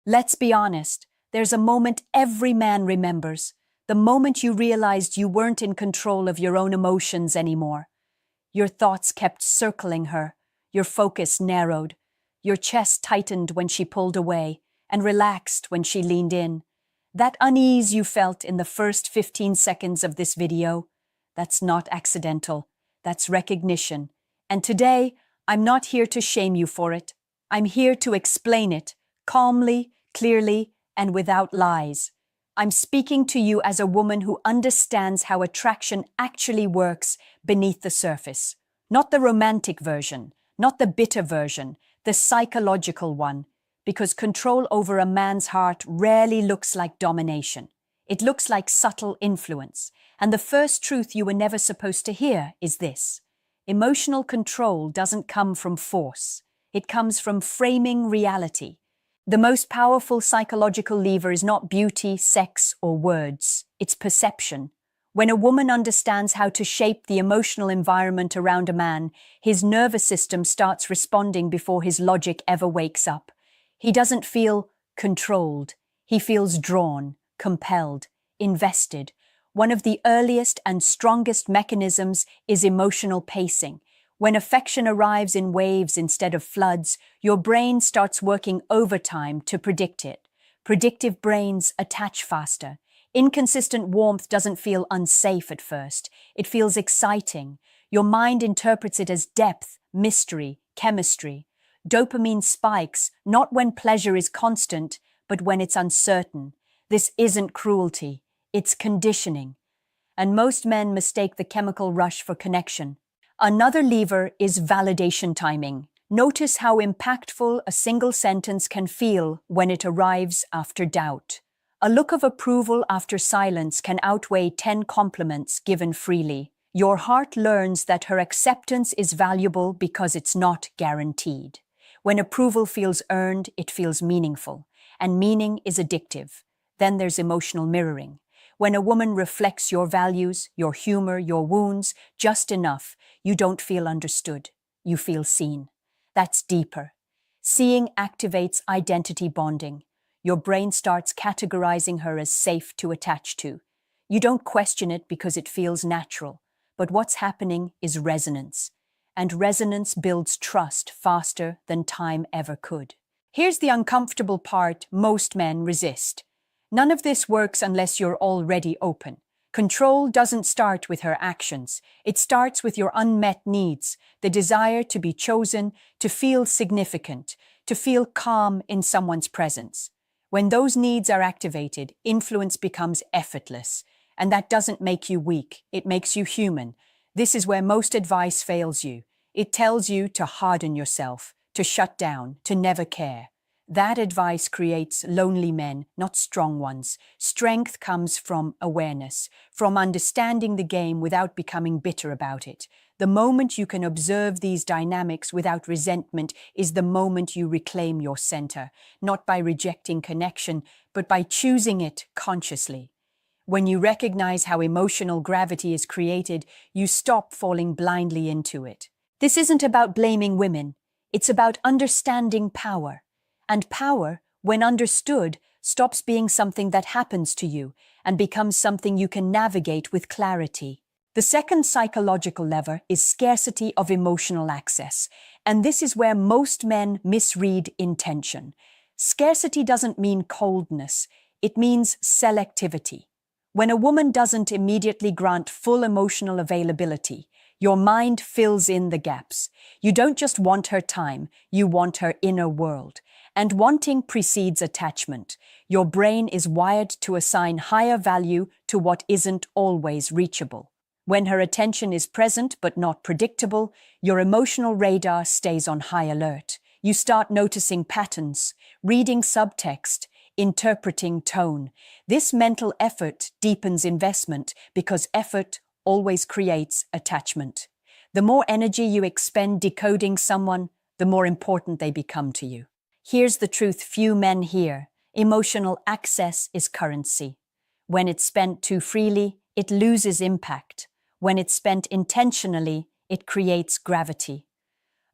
Let's be honest, there's a moment every man remembers, the moment you realized you weren't in control of your own emotions anymore. Your thoughts kept circling her, your focus narrowed, your chest tightened when she pulled away, and relaxed when she leaned in. That unease you felt in the first 15 seconds of this video, that's not accidental, that's recognition. And today, I'm not here to shame you for it. I'm here to explain it, calmly, clearly, and without lies. I'm speaking to you as a woman who understands how attraction actually works beneath the surface. Not the romantic version, not the bitter version, the psychological one. Because control over a man's heart rarely looks like domination. It looks like subtle influence. And the first truth you were never supposed to hear is this: emotional control doesn't come from force. It comes from framing reality. The most powerful psychological lever is not beauty, sex, or words. It's perception. When a woman understands how to shape the emotional environment around a man, his nervous system starts responding before his logic ever wakes up. He doesn't feel controlled. He feels drawn, compelled, invested. One of the earliest and strongest mechanisms is emotional pacing. When affection arrives in waves instead of floods, your brain starts working overtime to predict it. Predictive brains attach faster. Inconsistent warmth doesn't feel unsafe at first. It feels exciting. Your mind interprets it as depth, mystery, chemistry. Dopamine spikes, not when pleasure is constant, but when it's uncertain. This isn't cruelty. It's conditioning. And most men mistake the chemical rush for connection. Another lever is validation timing. Notice how impactful a single sentence can feel when it arrives after doubt. A look of approval after silence can outweigh 10 compliments given freely. Your heart learns that her acceptance is valuable because it's not guaranteed. When approval feels earned, it feels meaningful, and meaning is addictive. Then there's emotional mirroring. When a woman reflects your values, your humor, your wounds, just enough, you don't feel understood. You feel seen. That's deeper. Seeing activates identity bonding. Your brain starts categorizing her as safe to attach to. You don't question it because it feels natural, but what's happening is resonance. And resonance builds trust faster than time ever could. Here's the uncomfortable part most men resist. None of this works unless you're already open. Control doesn't start with her actions. It starts with your unmet needs, the desire to be chosen, to feel significant, to feel calm in someone's presence. When those needs are activated, influence becomes effortless. And that doesn't make you weak, it makes you human. This is where most advice fails you. It tells you to harden yourself, to shut down, to never care. That advice creates lonely men, not strong ones. Strength comes from awareness, from understanding the game without becoming bitter about it. The moment you can observe these dynamics without resentment is the moment you reclaim your center, not by rejecting connection, but by choosing it consciously. When you recognize how emotional gravity is created, you stop falling blindly into it. This isn't about blaming women. It's about understanding power. And power, when understood, stops being something that happens to you and becomes something you can navigate with clarity. The second psychological lever is scarcity of emotional access, and this is where most men misread intention. Scarcity doesn't mean coldness, it means selectivity. When a woman doesn't immediately grant full emotional availability, your mind fills in the gaps. You don't just want her time, you want her inner world. And wanting precedes attachment. Your brain is wired to assign higher value to what isn't always reachable. When her attention is present but not predictable, your emotional radar stays on high alert. You start noticing patterns, reading subtext, interpreting tone. This mental effort deepens investment because effort always creates attachment. The more energy you expend decoding someone, the more important they become to you. Here's the truth few men hear. Emotional access is currency. When it's spent too freely, it loses impact. When it's spent intentionally, it creates gravity.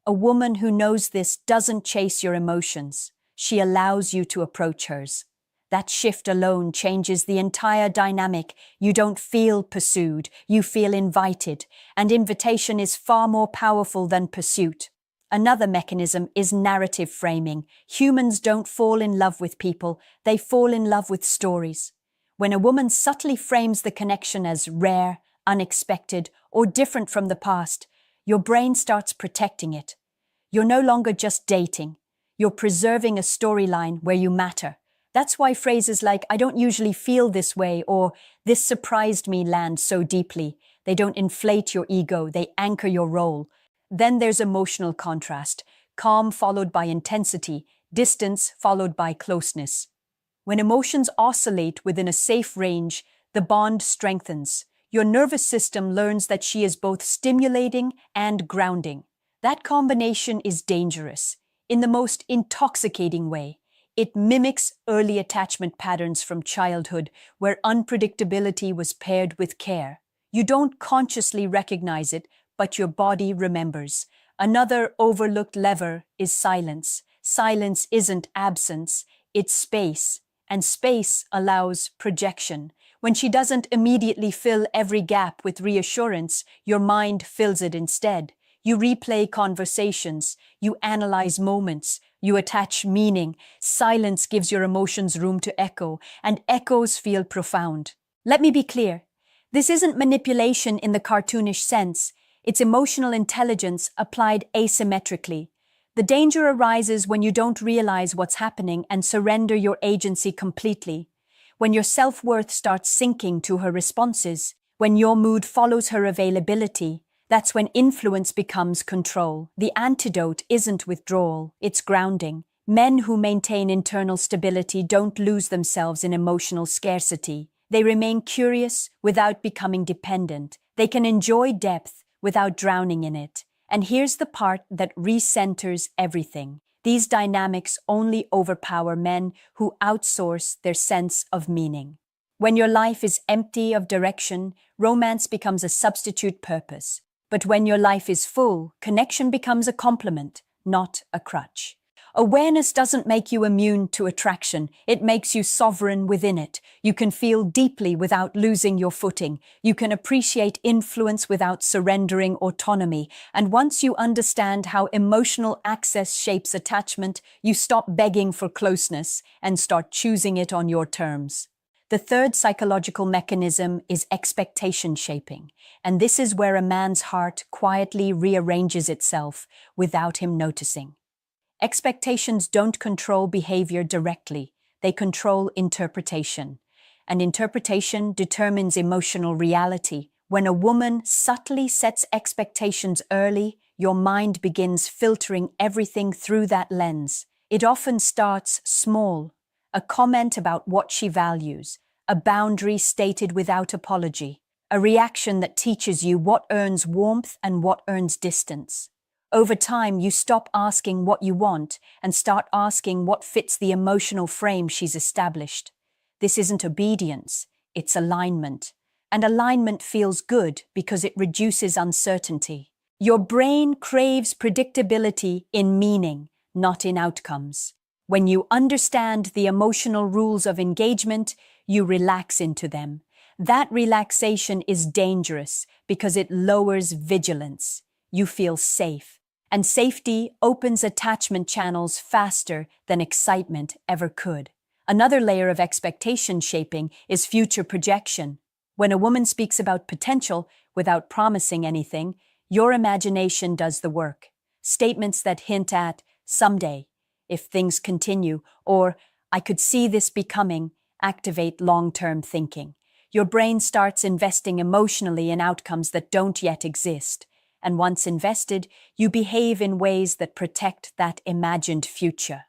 A woman who knows this doesn't chase your emotions. she allows you to approach hers. That shift alone changes the entire dynamic. You don't feel pursued, you feel invited, and invitation is far more powerful than pursuit. Another mechanism is narrative framing. Humans don't fall in love with people, they fall in love with stories. When a woman subtly frames the connection as rare, unexpected, or different from the past, your brain starts protecting it. You're no longer just dating. You're preserving a storyline where you matter. That's why phrases like, "I don't usually feel this way," or "this surprised me" land so deeply. They don't inflate your ego, they anchor your role. Then there's emotional contrast, calm followed by intensity, distance followed by closeness. When emotions oscillate within a safe range, the bond strengthens. Your nervous system learns that she is both stimulating and grounding. That combination is dangerous, in the most intoxicating way. It mimics early attachment patterns from childhood, where unpredictability was paired with care. You don't consciously recognize it, but your body remembers. Another overlooked lever is silence. Silence isn't absence, it's space, and space allows projection. When she doesn't immediately fill every gap with reassurance, your mind fills it instead. You replay conversations, you analyze moments, you attach meaning. Silence gives your emotions room to echo, and echoes feel profound. Let me be clear. This isn't manipulation in the cartoonish sense. It's emotional intelligence applied asymmetrically. The danger arises when you don't realize what's happening and surrender your agency completely. When your self-worth starts sinking to her responses, when your mood follows her availability, that's when influence becomes control. The antidote isn't withdrawal, it's grounding. Men who maintain internal stability don't lose themselves in emotional scarcity. They remain curious without becoming dependent. They can enjoy depth without drowning in it. And here's the part that recenters everything. These dynamics only overpower men who outsource their sense of meaning. When your life is empty of direction, romance becomes a substitute purpose. But when your life is full, connection becomes a complement, not a crutch. Awareness doesn't make you immune to attraction, it makes you sovereign within it. You can feel deeply without losing your footing. You can appreciate influence without surrendering autonomy. And once you understand how emotional access shapes attachment, you stop begging for closeness and start choosing it on your terms. The third psychological mechanism is expectation shaping, and this is where a man's heart quietly rearranges itself without him noticing. Expectations don't control behavior directly, they control interpretation. And interpretation determines emotional reality. When a woman subtly sets expectations early, your mind begins filtering everything through that lens. It often starts small, a comment about what she values, a boundary stated without apology, a reaction that teaches you what earns warmth and what earns distance. Over time, you stop asking what you want and start asking what fits the emotional frame she's established. This isn't obedience, it's alignment. And alignment feels good because it reduces uncertainty. Your brain craves predictability in meaning, not in outcomes. When you understand the emotional rules of engagement, you relax into them. That relaxation is dangerous because it lowers vigilance. You feel safe. And safety opens attachment channels faster than excitement ever could. Another layer of expectation shaping is future projection. When a woman speaks about potential without promising anything, your imagination does the work. Statements that hint at someday, if things continue, or I could see this becoming, activate long-term thinking. Your brain starts investing emotionally in outcomes that don't yet exist. And once invested, you behave in ways that protect that imagined future.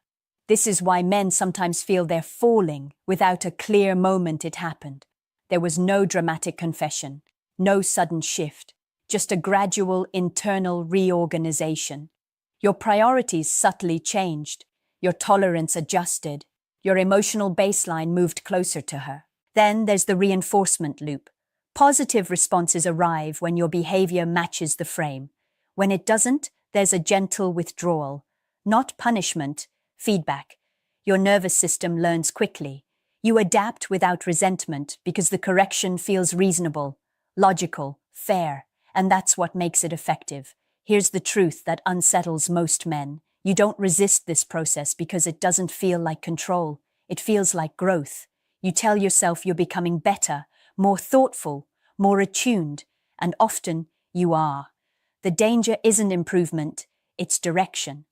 This is why men sometimes feel they're falling without a clear moment it happened. There was no dramatic confession, no sudden shift, just a gradual internal reorganization. Your priorities subtly changed, your tolerance adjusted, your emotional baseline moved closer to her. Then there's the reinforcement loop. Positive responses arrive when your behavior matches the frame. When it doesn't, there's a gentle withdrawal. Not punishment, feedback. your nervous system learns quickly. You adapt without resentment because the correction feels reasonable, logical, fair, and that's what makes it effective. Here's the truth that unsettles most men. You don't resist this process because it doesn't feel like control. It feels like growth. You tell yourself you're becoming better, more thoughtful, more attuned, and often you are. The danger isn't improvement, it's direction.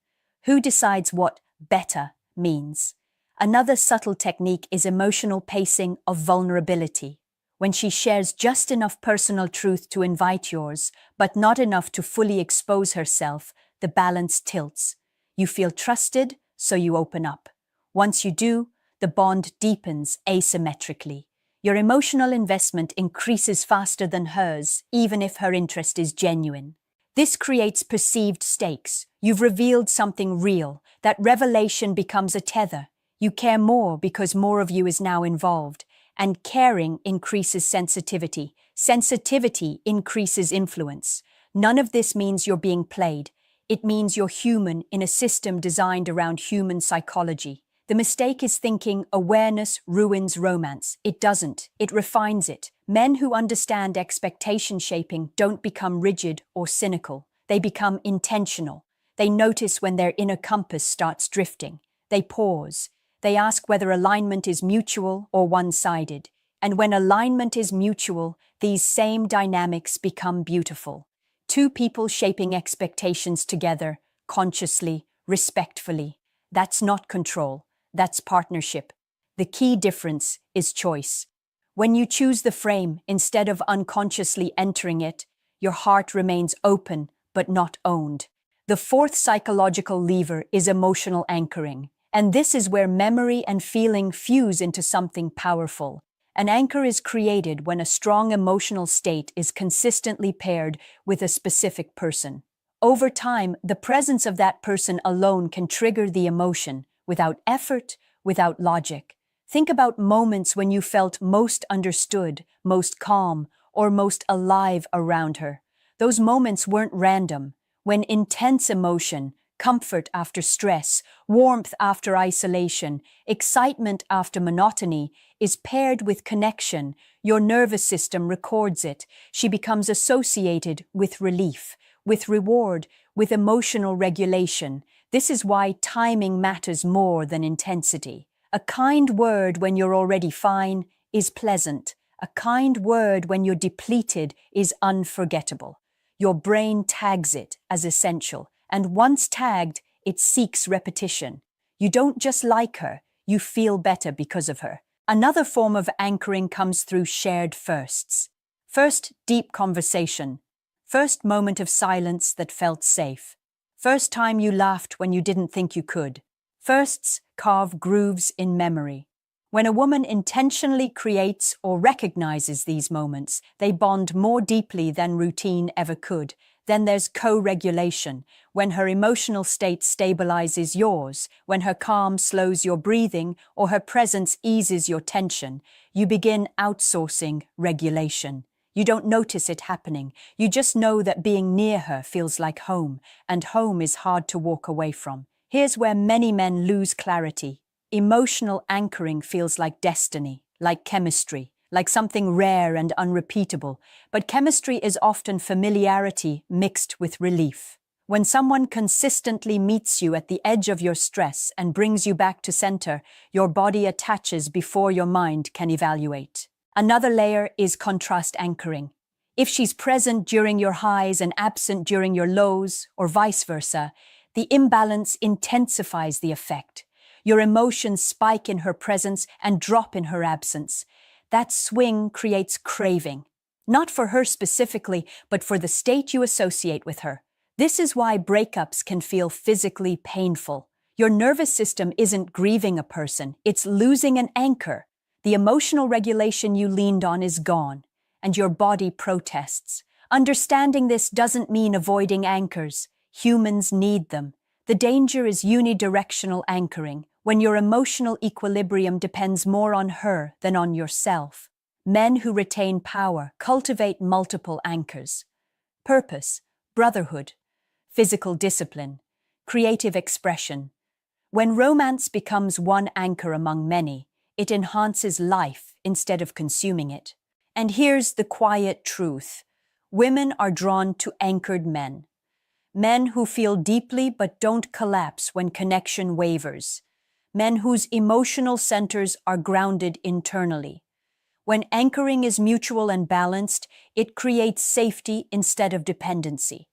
Who decides what better means? Another subtle technique is emotional pacing of vulnerability. When she shares just enough personal truth to invite yours, but not enough to fully expose herself, the balance tilts. You feel trusted, so you open up. Once you do, the bond deepens asymmetrically. Your emotional investment increases faster than hers, even if her interest is genuine. This creates perceived stakes. You've revealed something real. That revelation becomes a tether. You care more because more of you is now involved. And caring increases sensitivity. Sensitivity increases influence. None of this means you're being played. It means you're human in a system designed around human psychology. The mistake is thinking awareness ruins romance. It doesn't. It refines it. Men who understand expectation shaping don't become rigid or cynical. They become intentional. They notice when their inner compass starts drifting. They pause. They ask whether alignment is mutual or one-sided. And when alignment is mutual, these same dynamics become beautiful. Two people shaping expectations together, consciously, respectfully. That's not control. That's partnership. The key difference is choice. When you choose the frame instead of unconsciously entering it, your heart remains open but not owned. The fourth psychological lever is emotional anchoring, and this is where memory and feeling fuse into something powerful. An anchor is created when a strong emotional state is consistently paired with a specific person. Over time, the presence of that person alone can trigger the emotion, without effort, without logic. Think about moments when you felt most understood, most calm, or most alive around her. Those moments weren't random. When intense emotion, comfort after stress, warmth after isolation, excitement after monotony, is paired with connection, your nervous system records it. She becomes associated with relief, with reward, with emotional regulation. This is why timing matters more than intensity. A kind word when you're already fine is pleasant. A kind word when you're depleted is unforgettable. Your brain tags it as essential, and once tagged, it seeks repetition. You don't just like her, you feel better because of her. Another form of anchoring comes through shared firsts. First, deep conversation. First moment of silence that felt safe. First time you laughed when you didn't think you could. Firsts carve grooves in memory. When a woman intentionally creates or recognizes these moments, they bond more deeply than routine ever could. Then there's co-regulation, when her emotional state stabilizes yours, when her calm slows your breathing, or her presence eases your tension. You begin outsourcing regulation. You don't notice it happening. You just know that being near her feels like home, and home is hard to walk away from. Here's where many men lose clarity. Emotional anchoring feels like destiny, like chemistry, like something rare and unrepeatable, but chemistry is often familiarity mixed with relief. When someone consistently meets you at the edge of your stress and brings you back to center, your body attaches before your mind can evaluate. Another layer is contrast anchoring. If she's present during your highs and absent during your lows, or vice versa, the imbalance intensifies the effect. Your emotions spike in her presence and drop in her absence. That swing creates craving, not for her specifically, but for the state you associate with her. This is why breakups can feel physically painful. Your nervous system isn't grieving a person, it's losing an anchor. The emotional regulation you leaned on is gone, and your body protests. Understanding this doesn't mean avoiding anchors. Humans need them. The danger is unidirectional anchoring, when your emotional equilibrium depends more on her than on yourself. Men who retain power cultivate multiple anchors. Purpose, brotherhood, physical discipline, creative expression. When romance becomes one anchor among many, it enhances life instead of consuming it. And here's the quiet truth. Women are drawn to anchored men. Men who feel deeply but don't collapse when connection wavers. Men whose emotional centers are grounded internally. When anchoring is mutual and balanced, it creates safety instead of dependency.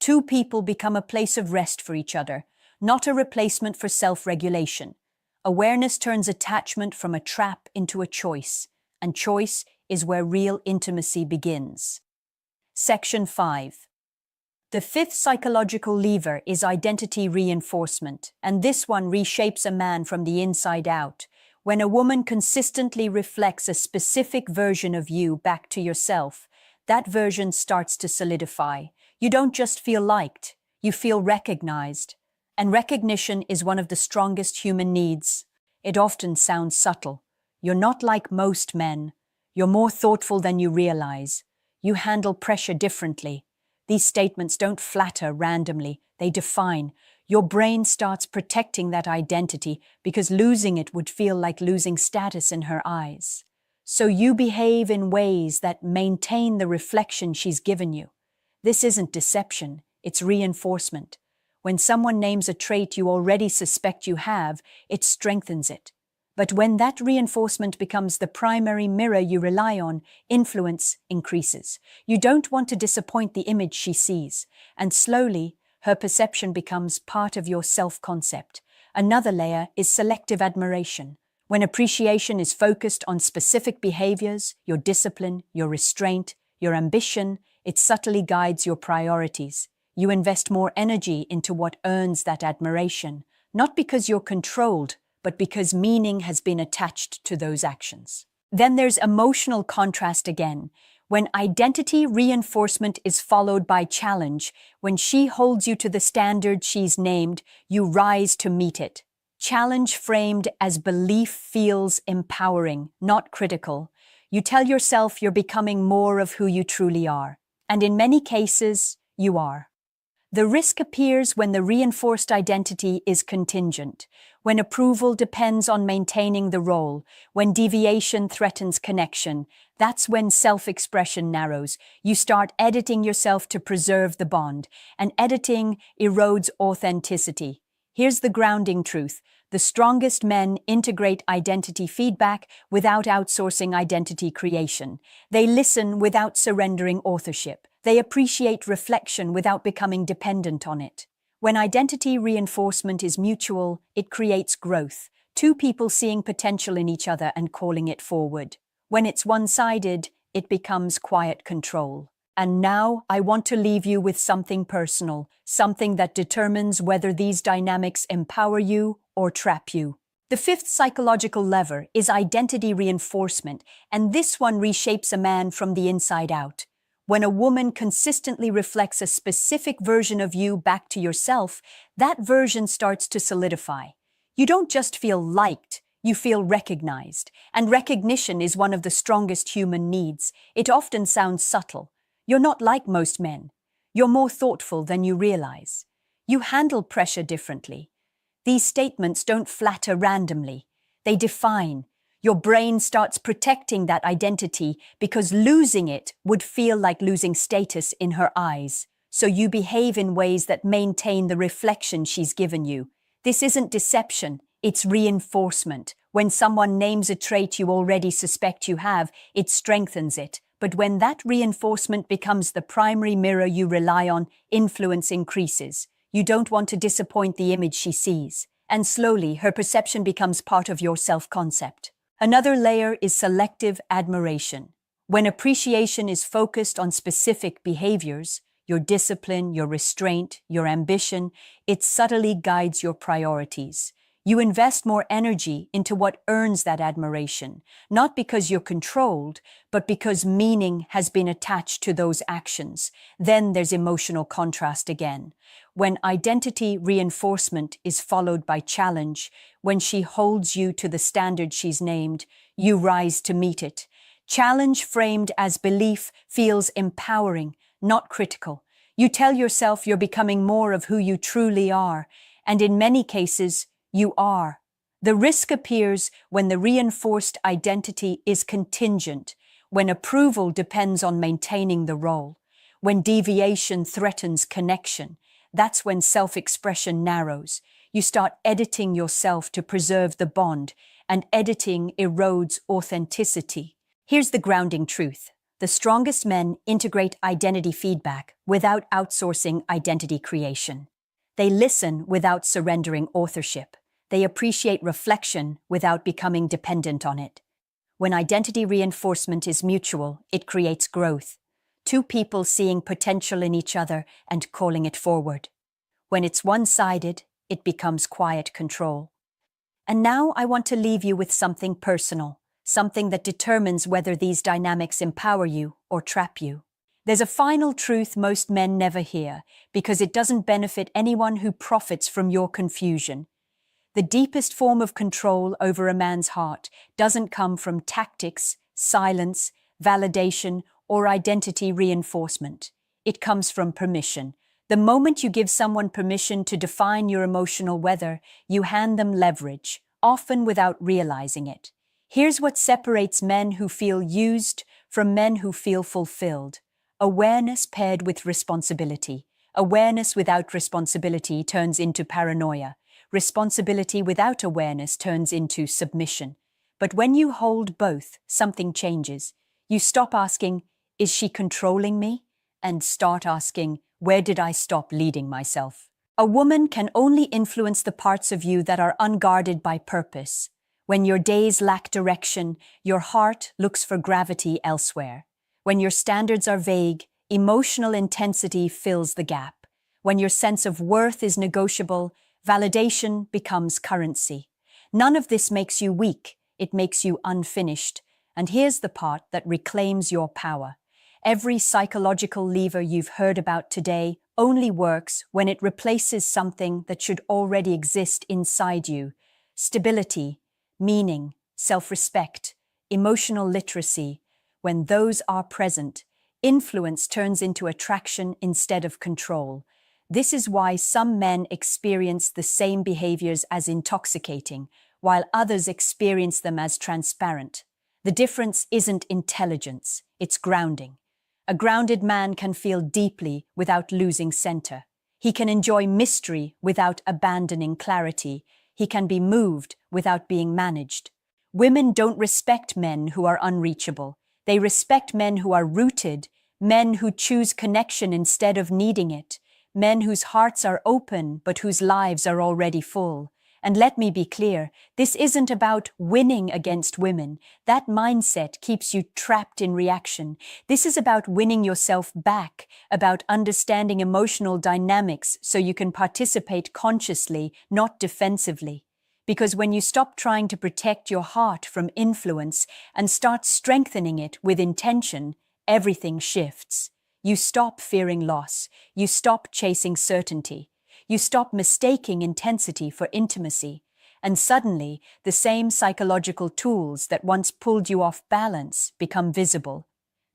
Two people become a place of rest for each other, not a replacement for self-regulation. Awareness turns attachment from a trap into a choice, and choice is where real intimacy begins. Section 5. The fifth psychological lever is identity reinforcement, and this one reshapes a man from the inside out. When a woman consistently reflects a specific version of you back to yourself, that version starts to solidify. You don't just feel liked, you feel recognized. And recognition is one of the strongest human needs. It often sounds subtle. You're not like most men. You're more thoughtful than you realize. You handle pressure differently. These statements don't flatter randomly, they define. Your brain starts protecting that identity because losing it would feel like losing status in her eyes. So you behave in ways that maintain the reflection she's given you. This isn't deception, it's reinforcement. When someone names a trait you already suspect you have, it strengthens it. But when that reinforcement becomes the primary mirror you rely on, influence increases. You don't want to disappoint the image she sees, and slowly, her perception becomes part of your self-concept. Another layer is selective admiration. When appreciation is focused on specific behaviors, your discipline, your restraint, your ambition, it subtly guides your priorities. You invest more energy into what earns that admiration, not because you're controlled, but because meaning has been attached to those actions. Then there's emotional contrast again. When identity reinforcement is followed by challenge, when she holds you to the standard she's named, you rise to meet it. Challenge framed as belief feels empowering, not critical. You tell yourself you're becoming more of who you truly are. And in many cases, you are. The risk appears when the reinforced identity is contingent, when approval depends on maintaining the role, when deviation threatens connection. That's when self-expression narrows. You start editing yourself to preserve the bond, and editing erodes authenticity. Here's the grounding truth. The strongest men integrate identity feedback without outsourcing identity creation. They listen without surrendering authorship. They appreciate reflection without becoming dependent on it. When identity reinforcement is mutual, it creates growth. Two people seeing potential in each other and calling it forward. When it's one-sided, it becomes quiet control. And now I want to leave you with something personal, something that determines whether these dynamics empower you or trap you. The fifth psychological lever is identity reinforcement, and this one reshapes a man from the inside out. When a woman consistently reflects a specific version of you back to yourself, that version starts to solidify. You don't just feel liked, you feel recognized. And recognition is one of the strongest human needs. It often sounds subtle. You're not like most men. You're more thoughtful than you realize. You handle pressure differently. These statements don't flatter randomly. They define. Your brain starts protecting that identity because losing it would feel like losing status in her eyes. So you behave in ways that maintain the reflection she's given you. This isn't deception, it's reinforcement. When someone names a trait you already suspect you have, it strengthens it. But when that reinforcement becomes the primary mirror you rely on, influence increases. You don't want to disappoint the image she sees. And slowly, her perception becomes part of your self-concept. Another layer is selective admiration. When appreciation is focused on specific behaviors, your discipline, your restraint, your ambition, it subtly guides your priorities. You invest more energy into what earns that admiration, not because you're controlled, but because meaning has been attached to those actions. Then there's emotional contrast again. When identity reinforcement is followed by challenge, when she holds you to the standard she's named, you rise to meet it. Challenge framed as belief feels empowering, not critical. You tell yourself you're becoming more of who you truly are, and in many cases, You are. The risk appears when the reinforced identity is contingent, when approval depends on maintaining the role, when deviation threatens connection. That's when self-expression narrows. You start editing yourself to preserve the bond, and editing erodes authenticity. Here's the grounding truth. The strongest men integrate identity feedback without outsourcing identity creation. They listen without surrendering authorship. They appreciate reflection without becoming dependent on it. When identity reinforcement is mutual, it creates growth. Two people seeing potential in each other and calling it forward. When it's one-sided, it becomes quiet control. And now I want to leave you with something personal, something that determines whether these dynamics empower you or trap you. There's a final truth most men never hear, because it doesn't benefit anyone who profits from your confusion. The deepest form of control over a man's heart doesn't come from tactics, silence, validation, or identity reinforcement. It comes from permission. The moment you give someone permission to define your emotional weather, you hand them leverage, often without realizing it. Here's what separates men who feel used from men who feel fulfilled. Awareness paired with responsibility. Awareness without responsibility turns into paranoia. Responsibility without awareness turns into submission. But when you hold both, something changes. You stop asking, "Is she controlling me?" and start asking, "Where did I stop leading myself?" A woman can only influence the parts of you that are unguarded by purpose. When your days lack direction, your heart looks for gravity elsewhere. When your standards are vague, emotional intensity fills the gap. When your sense of worth is negotiable, validation becomes currency. None of this makes you weak, it makes you unfinished. And here's the part that reclaims your power. Every psychological lever you've heard about today only works when it replaces something that should already exist inside you. Stability, meaning, self-respect, emotional literacy. When those are present, influence turns into attraction instead of control. This is why some men experience the same behaviors as intoxicating, while others experience them as transparent. The difference isn't intelligence, it's grounding. A grounded man can feel deeply without losing center. He can enjoy mystery without abandoning clarity. He can be moved without being managed. Women don't respect men who are unreachable. They respect men who are rooted, men who choose connection instead of needing it, men whose hearts are open but whose lives are already full. And let me be clear, this isn't about winning against women. That mindset keeps you trapped in reaction. This is about winning yourself back, about understanding emotional dynamics so you can participate consciously, not defensively. Because when you stop trying to protect your heart from influence and start strengthening it with intention, everything shifts. You stop fearing loss. You stop chasing certainty. You stop mistaking intensity for intimacy, and suddenly the same psychological tools that once pulled you off balance become visible,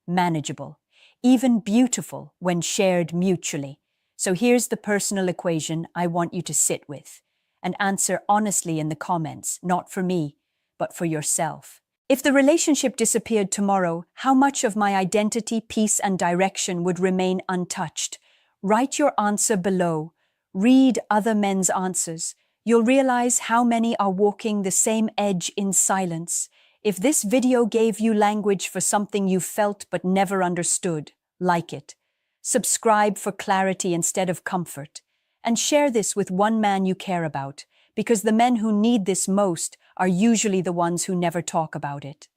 manageable, even beautiful when shared mutually. So here's the personal equation I want you to sit with and answer honestly in the comments, not for me, but for yourself. If the relationship disappeared tomorrow, how much of my identity, peace, and direction would remain untouched? Write your answer below. Read other men's answers. You'll realize how many are walking the same edge in silence. If this video gave you language for something you felt but never understood, like it. Subscribe for clarity instead of comfort. And share this with one man you care about, because the men who need this most are usually the ones who never talk about it.